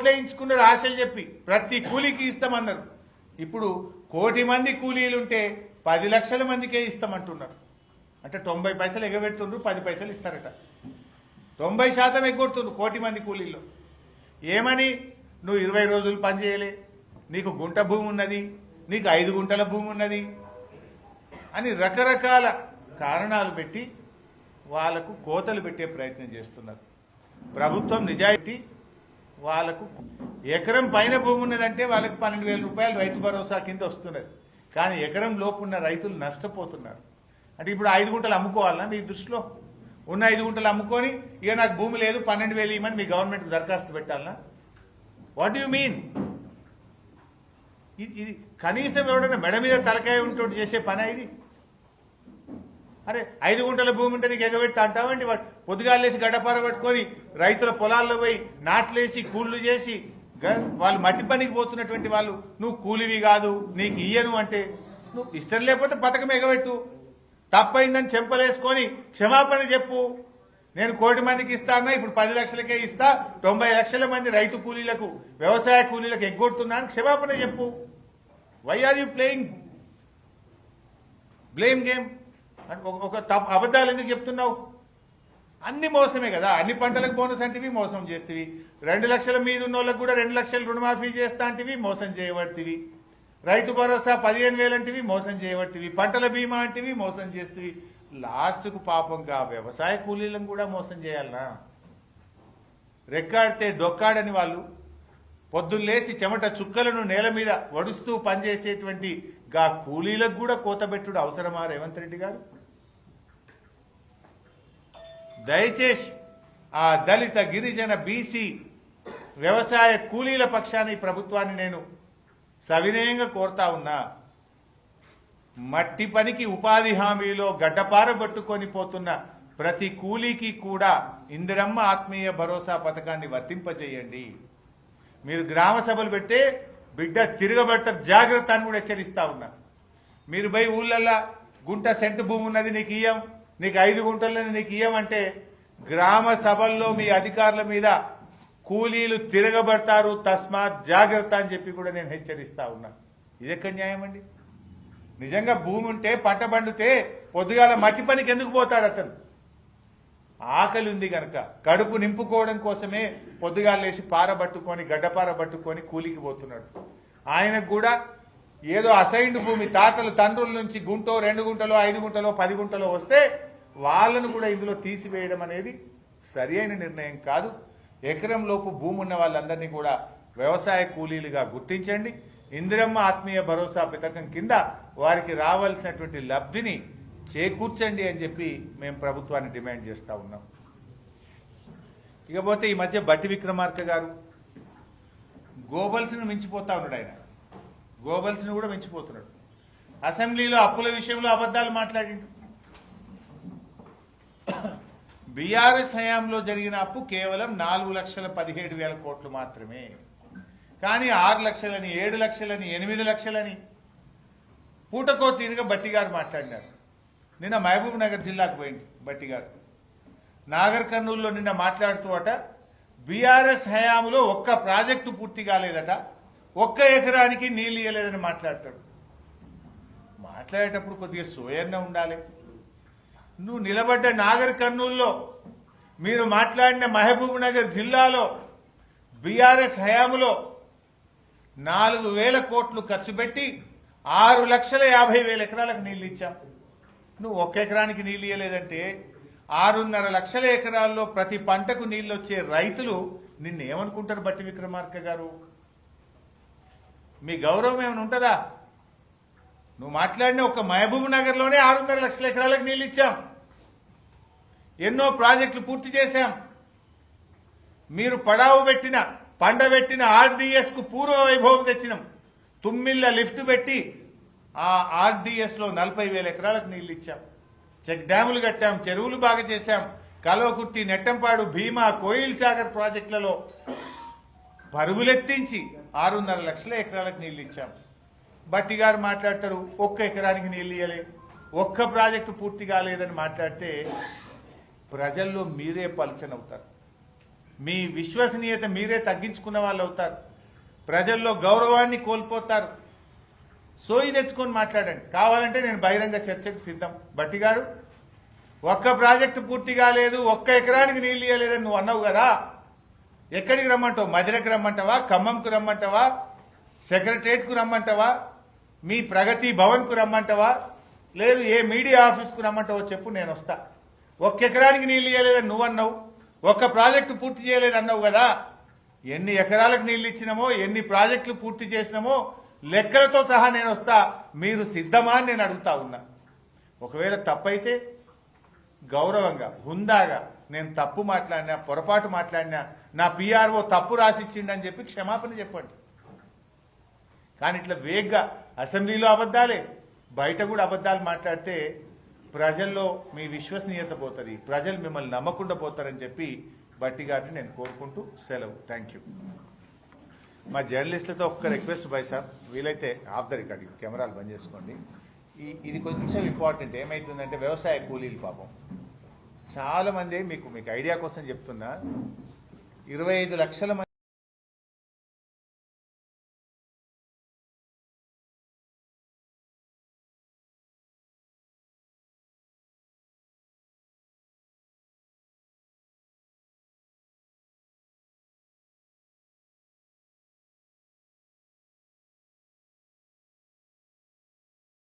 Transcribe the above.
ఓట్లేయించుకున్నారు ఆశలు చెప్పి ప్రతి కూలీకి ఇస్తామన్నారు. ఇప్పుడు 1 కోటి మంది కూలీలుంటే 10 లక్షల మందికే ఇస్తామంటున్నారు. అంటే 90 పైసలు ఎగబెడుతుండ్రు, 10 పైసలు ఇస్తారట. 90% ఎగ్గొడుతుండ్రు 1 కోటి మంది కూలీల్లో. ఏమని? నువ్వు 20 రోజులు పని చేయలే, నీకు గుంట భూమి ఉన్నది, నీకు 5 గుంటల భూమి ఉన్నది అని రకరకాల కారణాలు పెట్టి వాళ్లకు కోతలు పెట్టే ప్రయత్నం చేస్తున్నారు. ప్రభుత్వం నిజాయితీ వాళ్లకు ఎకరం పైన భూమి ఉన్నదంటే వాళ్ళకి 12,000 రూపాయలు రైతు భరోసా కింద వస్తున్నది. కానీ ఎకరం లోపు ఉన్న రైతులు నష్టపోతున్నారు. అంటే ఇప్పుడు 5 గుంటలు అమ్ముకోవాలన్నా మీ దృష్టిలో? ఉన్న 5 గుంటలు అమ్ముకొని ఇక నాకు భూమి లేదు 12,000 ఇవ్వమని మీ గవర్నమెంట్కి దరఖాస్తు పెట్టాలనా? What you mean? ఇది కనీసం ఎవడన్నా మెడ మీద తలకాయ ఉంటోటి చేసే పని ఇది? అరే 5 గుంటల భూమి ఉంటే నీకు ఎగబెట్టి అంటావండి. పొద్దుగాలేసి గడ్డపార పట్టుకొని రైతుల పొలాల్లో పోయి నాట్లేసి కూళ్లు చేసి వాళ్ళు మట్టి పనికి పోతున్నటువంటి వాళ్ళు నువ్వు కూలివి కాదు నీకు ఇయ్యను అంటే నువ్వు ఇష్టం లేకపోతే పథకం ఎగబెట్టు. తప్పైందని చెంపలేసుకొని క్షమాపణ చెప్పు. నేను 1 కోటి మందికి ఇస్తానా, ఇప్పుడు 10 లక్షలకే ఇస్తా, 90 లక్షల మంది రైతు కూలీలకు వ్యవసాయ కూలీలకు ఎగ్గొడుతున్నాను క్షమాపణ చెప్పు. Why are you playing blame game? ఒక అబద్ధాలు ఎందుకు చెప్తున్నావు? అన్ని మోసమే కదా. అన్ని పంటలకు బోనస్ అంటివి మోసం చేస్తేవి, 2 లక్షల మీద ఉన్న వాళ్ళకు కూడా 2 లక్షలు రుణమాఫీ చేస్తా అంటివి మోసం చేయబడుతుంది, రైతు భరోసా 15,000 అంటివి మోసం చేయబడుతుంది, పంటల బీమా అంటివి మోసం చేస్తేవి. లాస్ట్కు పాపంగా వ్యవసాయ కూలీలను కూడా మోసం చేయాలనా? రెక్కాడితే డొక్కాడని వాళ్ళు పొద్దున్నేసి చెమట చుక్కలను నేల మీద వడుస్తూ పనిచేసేటువంటి గా కూలీలకు కూడా కోతబెట్టుడు అవసరమా రేవంత్ రెడ్డి గారు? దయచేసి ఆ దళిత గిరిజన బీసీ వ్యవసాయ కూలీల పక్షాన ఈ ప్రభుత్వాన్ని నేను సవినయంగా కోరుతా ఉన్నా. మట్టి పనికి ఉపాధి హామీలో గడ్డపార పట్టుకొని పోతున్న ప్రతి కూలీకి కూడా ఇందిరమ్మ ఆత్మీయ భరోసా పథకాన్ని వర్తింపజేయండి. మీరు గ్రామ సభలు పెడితే బిడ్డ తిరగబడతారు, జాగ్రత్త అని కూడా హెచ్చరిస్తా ఉన్నా. మీరు పోయి ఊళ్ళల్లా గుంట సెంటు భూమి ఉన్నది నీకు ఇయ్యం, నీకు 5 గుంటలది నీకు ఇయ్యమంటే గ్రామ సభల్లో మీ అధికారుల మీద కూలీలు తిరగబడతారు, తస్మాత్ జాగ్రత్త అని చెప్పి కూడా నేను హెచ్చరిస్తా ఉన్నా. ఇదెక్కడ న్యాయం అండి? నిజంగా భూమి ఉంటే పంట పండితే పొద్దుగాల మట్టి పనికి ఎందుకు పోతాడు అతను? ఆకలి ఉంది గనక కడుపు నింపుకోవడం కోసమే పొద్దుగాల లేచి పారబట్టుకొని గడ్డపార పట్టుకొని కూలికి పోతున్నాడు. ఆయనకు కూడా ఏదో అసైన్డ్ భూమి తాతలు తండ్రుల నుంచి గుంటో 2 గుంటలో 5 గుంటలో 10 గుంటలో వస్తే వాళ్ళను కూడా ఇందులో తీసివేయడం అనేది సరి అయిన నిర్ణయం కాదు. ఎకరం లోపు భూమి ఉన్న వాళ్ళందరినీ కూడా వ్యవసాయ కూలీలుగా గుర్తించండి. ఇందిరమ్మ ఆత్మీయ భరోసా పథకం కింద వారికి రావాల్సినటువంటి లబ్ధిని చేకూర్చండి అని చెప్పి మేము ప్రభుత్వాన్ని డిమాండ్ చేస్తా ఉన్నాం. ఇకపోతే ఈ మధ్య బట్టి విక్రమార్క గారు గోబల్స్ను మించిపోతా ఉన్నాడు. ఆయన గోబల్స్ను కూడా మించిపోతున్నాడు. అసెంబ్లీలో అప్పుల విషయంలో అబద్దాలు మాట్లాడిండు. బీఆర్ఎస్ హయాంలో జరిగిన అప్పు కేవలం 4,17,000 కోట్లు మాత్రమే. కానీ 6 లక్షలని 7 లక్షలని 8 లక్షలని పూటకో తీరుగా బట్టి గారు మాట్లాడినారు. నిన్న మహబూబ్ నగర్ జిల్లాకు పోయింది బట్టి గారు. నాగర్ కర్నూలులో నిన్న మాట్లాడుతూ అట బీఆర్ఎస్ హయాంలో ఒక్క ప్రాజెక్టు పూర్తి కాలేదట, 1 ఎకరానికి నీళ్లు ఇయ్యలేదని మాట్లాడతాడు. మాట్లాడేటప్పుడు కొద్దిగా సోయన్న ఉండాలి. నువ్వు నిలబడ్డ నాగర్ కర్నూలులో, మీరు మాట్లాడిన మహబూబ్ నగర్ జిల్లాలో బీఆర్ఎస్ హయాంలో 4,000 కోట్లు ఖర్చు పెట్టి 6,50,000 ఎకరాలకు నీళ్లు ఇచ్చాం. నువ్వు 1 ఎకరానికి నీళ్లు ఇయ్యలేదంటే 6.5 లక్షల ఎకరాల్లో ప్రతి పంటకు నీళ్లు వచ్చే రైతులు నిన్నేమనుకుంటారు? బట్టి విక్రమార్క గారు, మీ గౌరవం ఏమైనా ఉంటుందా? నువ్వు మాట్లాడిన ఒక మహబూబ్ నగర్ లోనే 6.5 లక్షల ఎకరాలకు నీళ్లు ఇచ్చాం, ఎన్నో ప్రాజెక్టులు పూర్తి చేశాం. మీరు పడావు పెట్టిన పండబెట్టిన ఆర్డీఎస్ కు పూర్వ వైభవం తెచ్చినాం. తుమ్మిళ్ల లిఫ్ట్ పెట్టి ఆ ఆర్డీఎస్ లో 40,000 ఎకరాలకు నీళ్లు ఇచ్చాం. చెక్ డ్యాములు కట్టాం, చెరువులు బాగా చేశాం. కల్వకుర్తి, నెట్టంపాడు, భీమా, కోయిల్ సాగర్ ప్రాజెక్టులలో పరుగులెత్తించి 6.5 లక్షల ఎకరాలకు నీళ్లు ఇచ్చాం. బట్టి గారు మాట్లాడతారు 1 ఎకరానికి నీళ్లు ఇయ్యలే, 1 ప్రాజెక్టు పూర్తి కాలేదని మాట్లాడితే ప్రజల్లో మీరే పలచనవుతారు. మీ విశ్వసనీయత మీరే తగ్గించుకున్న వాళ్ళు అవుతారు. ప్రజల్లో గౌరవాన్ని కోల్పోతారు. సోయి తెచ్చుకొని మాట్లాడండి. కావాలంటే నేను బహిరంగ చర్చకు సిద్ధం. భట్టి గారు, ఒక్క ప్రాజెక్టు పూర్తి కాలేదు, ఒక్క ఎకరానికి నీళ్లు ఇవ్వలేదని నువ్వు అన్నావు కదా, ఎక్కడికి రమ్మంటావు? మధిరకు రమ్మంటావా? ఖమ్మంకు రమ్మంటావా? సెక్రటరియట్కు రమ్మంటావా? మీ ప్రగతి భవన్కు రమ్మంటావా? లేదు ఏ మీడియా ఆఫీస్కు రమ్మంటావో చెప్పు, నేను వస్తా. ఒక్క ఎకరానికి నీళ్లు ఇవ్వలేదని నువ్వు అన్నావు, ఒక్క ప్రాజెక్టు పూర్తి చేయలేదు అన్నావు కదా. ఎన్ని ఎకరాలకు నీళ్లు ఇచ్చినామో, ఎన్ని ప్రాజెక్టులు పూర్తి చేసినామో లెక్కలతో సహా నేను వస్తా. మీరు సిద్ధమా అని నేను అడుగుతా ఉన్నా. ఒకవేళ తప్పైతే గౌరవంగా, హుందాగా, నేను తప్పు మాట్లాడినా, పొరపాటు మాట్లాడినా, నా పిఆర్ఓ తప్పు రాసిచ్చిండని చెప్పి క్షమాపణ చెప్పండి. కానీ ఇట్లా వేగ్గా అసెంబ్లీలో అబద్దాలే, బయట కూడా అబద్దాలు మాట్లాడితే ప్రజల్లో మీ విశ్వసనీయత పోతుంది, ప్రజలు మిమ్మల్ని నమ్మకుండా పోతారని చెప్పి భట్టి గారిని నేను కోరుకుంటూ సెలవు. Thank you. మా జర్నలిస్టులతో ఒక్క రిక్వెస్ట్ బై సార్, వీలైతే ఆఫ్ ద రికార్డింగ్ కెమెరాలు బంద్ చేసుకోండి. ఇది కొంచెం ఇంపార్టెంట్. ఏమైతుందంటే వ్యవసాయ కూలీలు పాపం చాలా మంది, మీకు ఐడియా కోసం చెప్తున్నా, 25 లక్షల మంది